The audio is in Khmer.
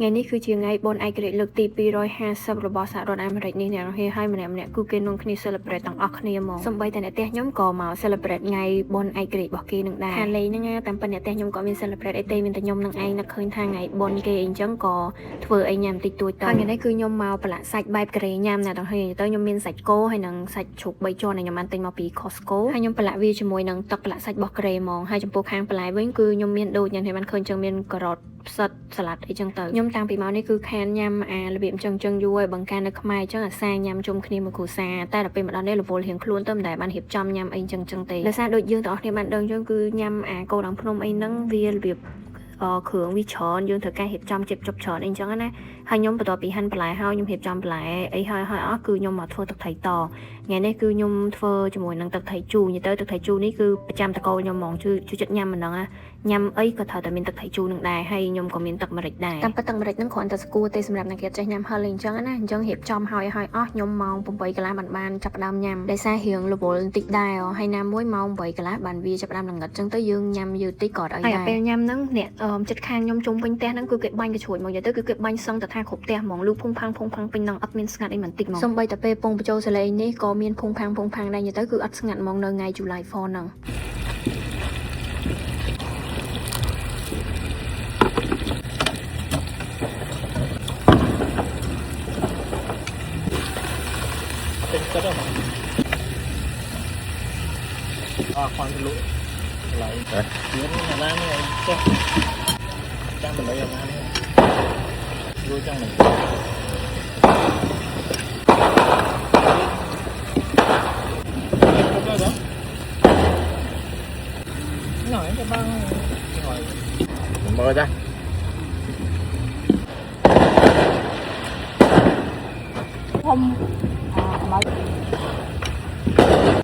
ngàyនេះគឺជាថ្ងៃបុណ្យឯករាជ្យលើកទី250របស់សហរដ្ឋអាមេរិកនេះអ្នកនរហើយម្នាក់គឺគេនាំគ្នា celebrate ទាំងអស់គ្នាមកសំបីតែអ្នកផ្ទះខ្ញុំក៏មក celebrate ថ្ងៃបុណ្យឯករាជ្យរបស់គេនឹងដែរខាងលេងហ្នឹងតាមពិតអ្នកផ្ទះខ្ញុំក៏មាន celebrate អីទេមានតែខ្ញុំនឹងឯងនឹកឃើញថាថ្ងៃបុណ្យគេអីចឹងក៏ធ្វើអីញ៉ាំតិចតួចទៅថ្ងៃនេះគឺខ្ញុំមកប្រឡាក់សាច់បែបកូរ៉េញ៉ាំអ្នកនរហើយទៅខ្ញុំមានសាច់គោហើយនឹងសាច់ជ្រូក3ជាន់ដែលខ្ញុំបានទិញមកពី Costco ហើយខ្ញុំប្រឡាក់វាជាមួយនឹងទឹកប្រឡាក់សាច់របស់កូរ៉េហ្មងហើយចំពោះខាងបន្លែវិញគឺខ្ញុំមានដូចយ៉ាងនេះបានឃើញចឹងមានការ៉ុតផ្សិតសាឡាត់អីចឹងទៅខ្ញុំតាំងពីមកនេះគឺខានញ៉ាំរបៀបចឹងយូរហើយបង្ការនៅខ្មែរចឹងអាសាញ៉ាំជុំគ្នាមួយគ្រួសារតែដល់ពេលមកដល់នេះរវល់រៀងខ្លួនទៅមិនដែលបានរៀបចំញ៉ាំអីចឹងទេដោយសារដូចយើងទាំងអស់គ្នាបានដឹងចឹងគឺញ៉ាំគោដងភ្នំអីហ្នឹងវារបៀបគ្រឿងវាច្រើនយើងត្រូវការរៀបចំជិបជប់ច្រើនអីចឹងណាហើយខ្ញុំបន្ទាប់ពីហាន់បន្លែហើយខ្ញុំរៀបចំបន្លែអីហើយអស់គឺខ្ញុំមកធ្វើទឹកត្រីតថ្ងៃនេះគឺខ្ញុំធ្វើជាមួយនឹងទឹកត្រីជូរនិយាយទៅទឹកត្រីជូរនេះគឺប្រចាំតកូលខ្ញុំហ្មងជួយចិត្តញ៉ាំមិនដឹងណាញ៉ាំអីក៏ត្រូវតែមានទឹកត្រីជូរនឹងដែរហើយខ្ញុំក៏មានទឹកម្រេចដែរតាមពិតទឹកម្រេចហ្នឹងគ្រាន់តែស្គួរទេសម្រាប់អ្នកចេះញ៉ាំហឹលអីចឹងណាអញ្ចឹងរៀបចំហើយអស់ខ្ញុំម៉ោង8កន្លះបានចាប់ផ្ដើមញ៉ាំដោយសាររៀងរវល់បន្តិចដែរហើយណាមួយម៉ោង8កន្លះបានវាចាប់ផ្ដើមល្ងិតចឹងទៅយើងញ៉ាំយឺតតិចក៏អីដែរហើយពេលញ៉ាំហ្នឹងអ្នកចិត្តខាងខ្ញុំជុំវិញផ្ទះហ្នឹងគឺគេបាញ់កញ្ជ្រួចមកនិយាយទៅគឺគេបាញ់សឹងទៅថាគ្រប់ផ្ទះហ្មងលូភុងផាំងពេញហ្នឹងអត់មានស្ងាត់អីមិនតិចហ្មងសំបីតែពេលពងបញ្ចូលសលេងនេះក៏មានភុងផាំងដែរនិយាយទៅគឺអត់ស្ងាត់ហ្មងនៅថ្ងៃ July 4ហ្នឹងចិត្តហ្នឹងខ្វាន់លក់កន្លែងទៀតអាណានេះចេះចាំបល័យអាណានេះយល់ចឹងមិនnói cho băng rồi mời ra không mà